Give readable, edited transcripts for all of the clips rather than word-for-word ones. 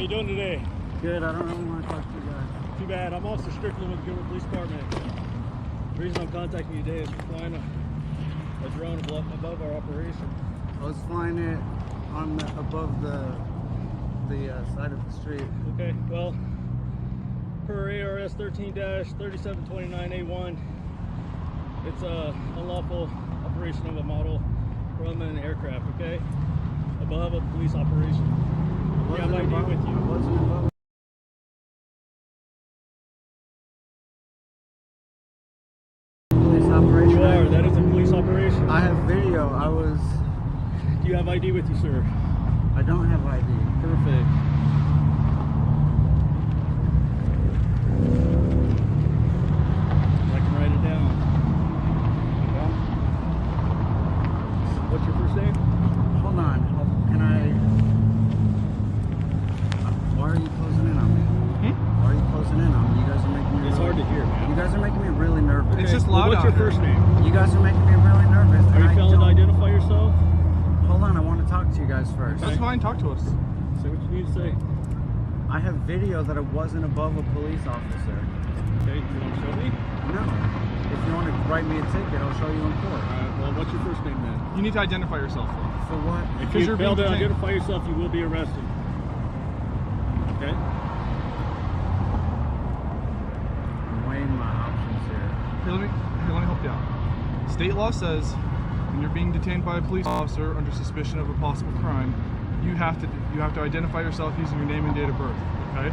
you doing today? Good. I don't really want to talk to you guys. Too bad. I'm Officer Strickland with the Gilbert Police Department. The reason I'm contacting you today is we're flying a drone above our operation. I was flying it on above the side of the street. Okay, well, per ARS 13-3729A1, it's a unlawful operation of a model from an aircraft, okay? Above a police operation. You have ID with you. I wasn't above. Police operation. You are. That is a police operation. I have video. Do you have ID with you, sir? I don't have ID. Perfect. I can write it down. What's your first name? Hold on. Can I? Why are you closing in on me? Why are you closing in on me? You guys are making me. It's really, hard to hear, man. You guys are making me really nervous. It's just loud. What's your first name? You guys are making me really nervous. Are you and I failing to don't- identify yourself? Hold on. I want to talk to you guys first. That's fine. Talk to us. Say what you need to say. I have video that I wasn't above a police officer. Okay, you want to show me? No. If you want to write me a ticket, I'll show you in court. Alright, well, what's your first name then? You need to identify yourself. For what? If Because you you're fail to being detained. identify yourself, you will be arrested. Okay? I'm weighing my options here. Here, let me help you out. State law says when you're being detained by a police officer under suspicion of a possible crime, you have to identify yourself using your name and date of birth. Okay?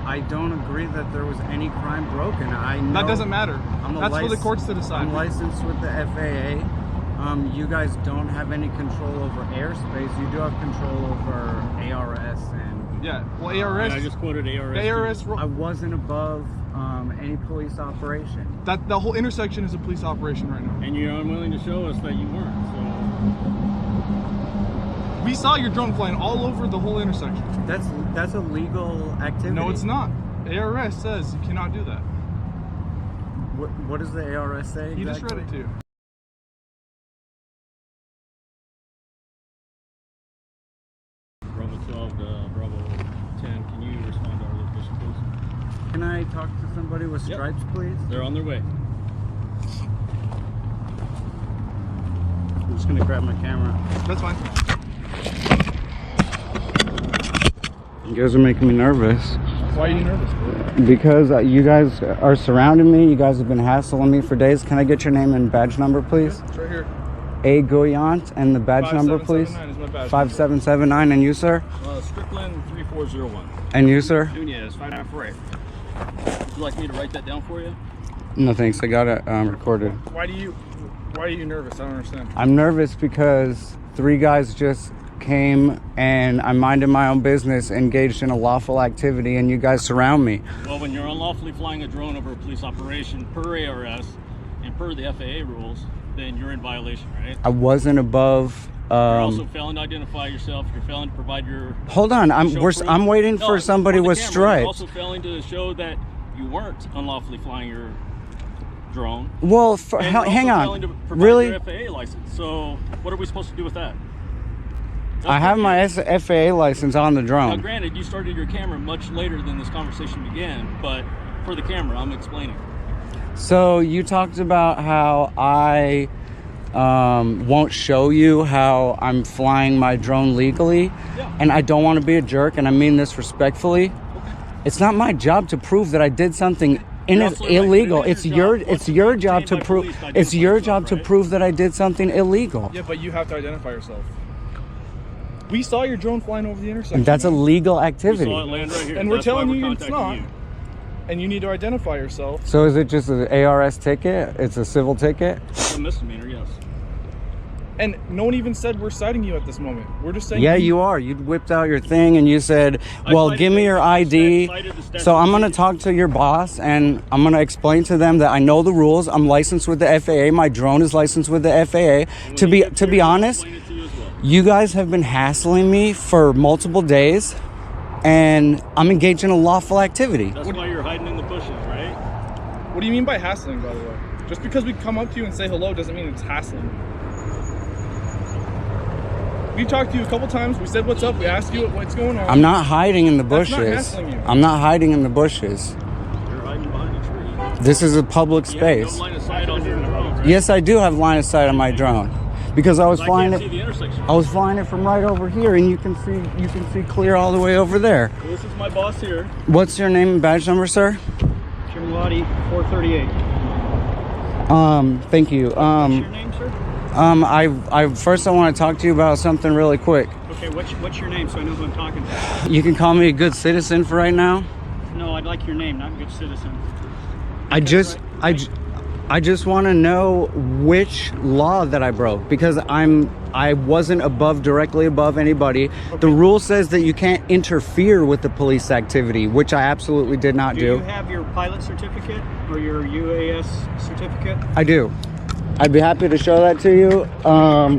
I don't agree that there was any crime broken. I know That doesn't matter. I'm a That's for the courts to decide. I'm licensed with the FAA. You guys don't have any control over airspace. You do have control over ARS and. Yeah. Well, ARS. I just quoted ARS. The ARS. I wasn't above any police operation. That the whole intersection is a police operation right now. And you're unwilling to show us that you weren't, so. We saw your drone flying all over the whole intersection. That's a legal activity. No, it's not. ARS says you cannot do that. What does the ARS say? He just read it to you. Bravo 12 to Bravo 10, can you respond to our location, please? Can I talk to somebody with Yep. stripes, please? They're on their way. I'm just gonna grab my camera. That's fine. You guys are making me nervous. Why are you nervous, bro? Because you guys are surrounding me. You guys have been hassling me for days. Can I get your name and badge number, please? It's right here. A. Gouillant, and the badge number, please. 5779 is my badge. 5779. And you, sir? Strickland 3401. And you, sir? Nunez 594. Would you like me to write that down for you? No, thanks. I got it recorded. Why are you nervous? I don't understand. I'm nervous because 3 guys just came and I'm minding my own business, engaged in a lawful activity, and you guys surround me. Well, when you're unlawfully flying a drone over a police operation per ARS and per the FAA rules, then you're in violation, right? I wasn't above. You're also failing to identify yourself. You're failing to provide your. Hold on, I'm waiting for somebody with You're stripes. also failing to show that you weren't unlawfully flying your drone. Well, And you're also hang failing to on. provide Really? your FAA license. So what are we supposed to do with that? I have my FAA license on the Now, drone. granted, you started your camera much later than this conversation began, but for the camera, I'm explaining. So you talked about how I won't show you how I'm flying my drone legally, Yeah. and I don't want to be a jerk, and I mean this respectfully. Okay. It's not my job to prove that I did something You're absolutely right. illegal. It is It's your your job. it's your job to By prove police to it's your identify job to yourself, prove that I did something illegal. Yeah, but you have to identify yourself. We saw your drone flying over the intersection. And that's a legal We activity. saw it land right here. And we're That's why telling we're you it's contacting not. you. And you need to identify yourself. So is it just an ARS ticket? It's a civil ticket? It's a misdemeanor, yes. And no one even said we're citing you at this moment. We're just saying. Yeah, you are. You whipped out your thing and you said, well, cited give me the- your I ID. cited the statute. So I'm going to talk to your boss and I'm going to explain to them that I know the rules. I'm licensed with the FAA. My drone is licensed with the FAA. And To when you be get to here, be I'll honest, explain it to you as well. you guys have been hassling me for multiple days and I'm engaged in a lawful activity. That's why you're hiding in the bushes, right? What do you mean by hassling, by the way? Just because we come up to you and say hello doesn't mean it's hassling. We talked to you a couple times. We said what's up. We asked you what's going on. I'm not hiding in the That's not bushes. hassling you. I'm not hiding in the bushes. You're hiding behind a tree. This is a public You have space. no line of sight on your drone, right? Yes, I do have line of sight on my drone because I was I flying can't it. see the intersection. I was flying it from right over here, and you can see clear all the way over there. Well, this is my boss here. What's your name and badge number, sir? Jim Lottie, 438. Thank you. What's your name, sir? I first I want to talk to you about something really quick. Okay, what's your name so I know who I'm talking to? You can call me a good citizen for right now. No, I'd like your name, not good citizen. I just want to know which law that I broke because I wasn't directly above anybody. The rule says that you can't interfere with the police activity, which I absolutely did not Do do. you have your pilot certificate or your UAS certificate? I do. I'd be happy to show that to you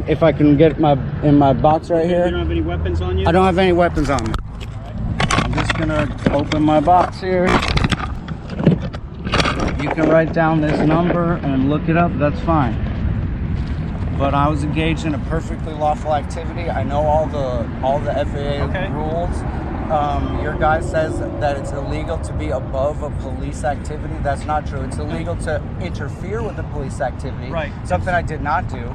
if I can get in my box right You here. don't have any weapons on you? I don't have any weapons on me. I'm just gonna open my box here. You can write down this number and look it up, that's fine. But I was engaged in a perfectly lawful activity. I know all the FAA Okay. rules. Your guy says that it's illegal to be above a police activity. That's not true. It's illegal to interfere with a police activity. Right. Something I did not do.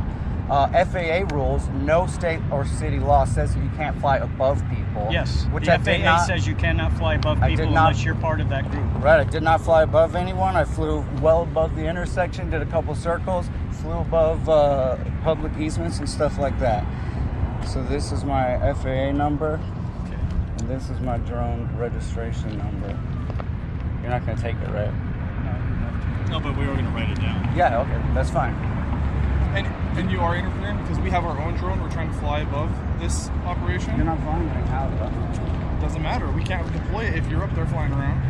FAA rules, no state or city law says that you can't fly above people. Yes. Which the I did FAA not. says you cannot fly above I people did not- unless you're part of that group. Right, I did not fly above anyone. I flew well above the intersection, did a couple circles, flew above public easements and stuff like that. So this is my FAA number, Okay. and this is my drone registration number. You're not gonna take it, right? No, but we were going to write it down. Yeah, okay, that's fine. And you are interfering because we have our own drone. We're trying to fly above this operation. You're not flying right now, though. Doesn't matter. We can't deploy it if you're up there flying around.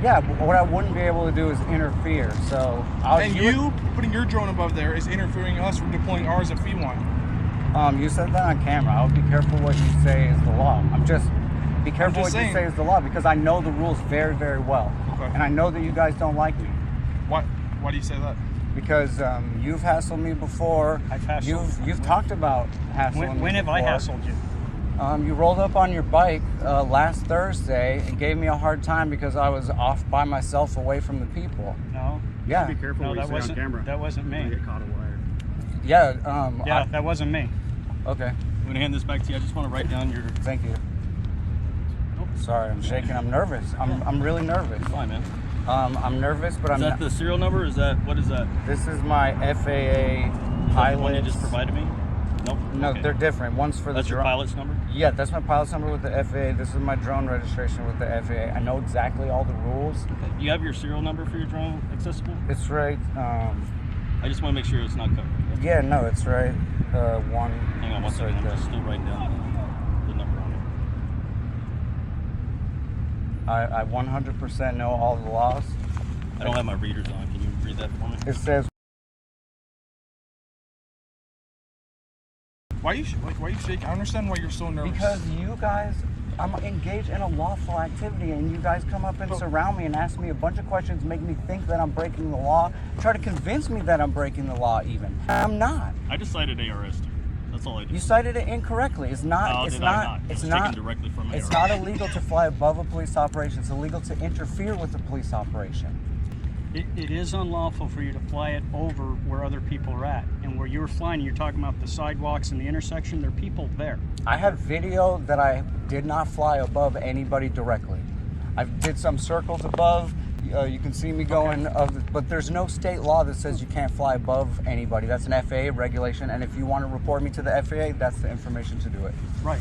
Yeah, but what I wouldn't be able to do is interfere. So And you putting your drone above there is interfering us from deploying ours if we want. You said that on camera. I would be careful what you say is the law. Be careful what just you saying. say is the law because I know the rules very, very well. Okay. And I know that you guys don't like me Why do you say that? because you've hassled me before. I've hassled. You've talked about hassling me When have I before. hassled you? You rolled up on your bike last Thursday and gave me a hard time because I was off by myself away from the people. No. Yeah. Be careful. No, that wasn't. That wasn't me. Get caught a wire. Yeah. Yeah, that wasn't me. Okay. I'm going to hand this back to you. I just want to write down your. Thank you. Sorry, I'm shaking. I'm nervous. I'm really nervous. Fine, man. I'm nervous, but Is I'm that not. the serial number? Is that what is that? This is my FAA Is that the one you pilot. just provided me? Nope. No, Okay. they're different. One's for That's the your drone. pilot's number. Yeah, that's my pilot's number with the FAA. This is my drone registration with the FAA. I know exactly all the rules. Do you have your serial number for your drone accessible? It's right. I just want to make sure it's not covered. Yeah, no, it's right. One. Hang on one it's second. right I'm there. just still writing down the number on it. I 100% know all the laws. I don't have my readers on. Can you read that for me? It says. Why you shaking? I understand why you're so nervous. Because you guys, I'm engaged in a lawful activity, and you guys come up and surround me and ask me a bunch of questions, make me think that I'm breaking the law, try to convince me that I'm breaking the law. Even I'm not. I just cited ARS too. That's all I did. You cited it incorrectly. It's not. No, it's did not. I not? It It's was not. taken directly from It's ARS. not illegal to fly above a police operation. It's illegal to interfere with a police operation. It is unlawful for you to fly it over where other people are at. And where you're flying, you're talking about the sidewalks and the intersection, there are people there. I have video that I did not fly above anybody directly. I did some circles above. You can see me going, but there's no state law that says you can't fly above anybody. That's an FAA regulation, and if you want to report me to the FAA, that's the information to do it. Right.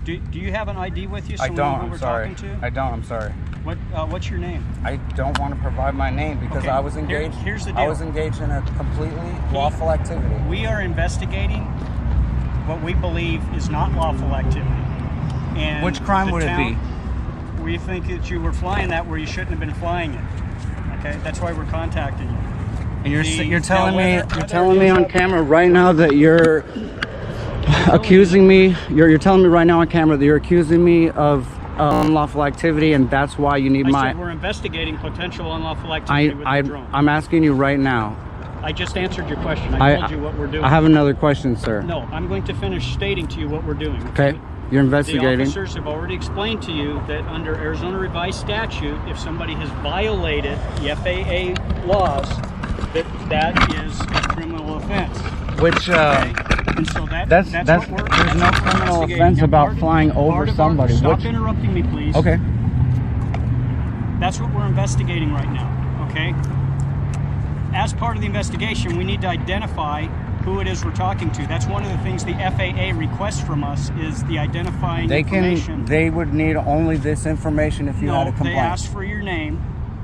Do you have an ID with you so I we know don't. who I'm we're sorry. talking to? I don't. I'm sorry. What's your name? I don't want to provide my name because Okay, I was engaged. here's the I deal. was engaged in a completely lawful activity. We are investigating what we believe is not lawful activity. And Which crime the would it be? We think that you were flying that where you shouldn't have been flying it. Okay, that's why we're contacting you. And you're The- you're telling now me whether- you're whether telling me you on have- camera right now that you're accusing me. You're telling me right now on camera that you're accusing me of unlawful activity, and that's why you need I my. said we're investigating potential unlawful activity with the drone. I'm asking you right now. I just answered your question. I told you what we're doing. I have another question, sir. No, I'm going to finish stating to you what we're doing. Okay. You're The investigating. officers have already explained to you that under Arizona revised statute, if somebody has violated the FAA laws, that is a criminal offense. Which And so that's what we're, there's no that's what we're criminal investigating. offense Now, about part of- flying over part of our- somebody. Stop Which interrupting me, please. okay. That's what we're investigating right now, okay? As part of the investigation, we need to identify who it is we're talking to. That's one of the things the FAA requests from us is the identifying information. They would need only this information if you had a No, complaint. they asked for your name,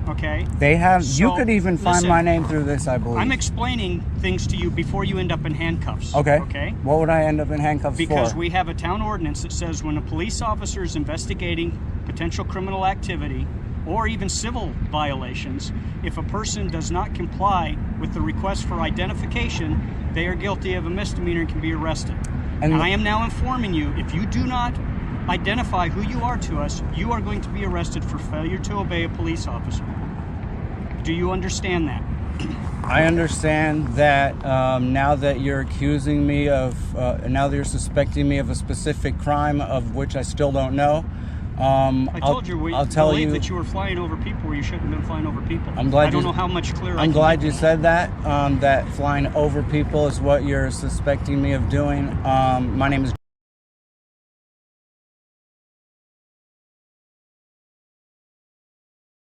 okay? They have. You So, could even find listen, my name through this, I believe. I'm explaining things to you before you end up in handcuffs. Okay. Okay? What would I end up in handcuffs Because for? we have a town ordinance that says when a police officer is investigating potential criminal activity or even civil violations, if a person does not comply with the request for identification, they are guilty of a misdemeanor and can be arrested. And- And I am now informing you, if you do not identify who you are to us, you are going to be arrested for failure to obey a police officer. Do you understand that? I understand that now that you're accusing me of, now that you're suspecting me of a specific crime of which I still don't know. I told you we I'll tell believe you. that you were flying over people where you shouldn't have been flying over people. I'm glad I don't you- know how much clearer. I I'm can glad make you that. said that. That flying over people is what you're suspecting me of doing. My name is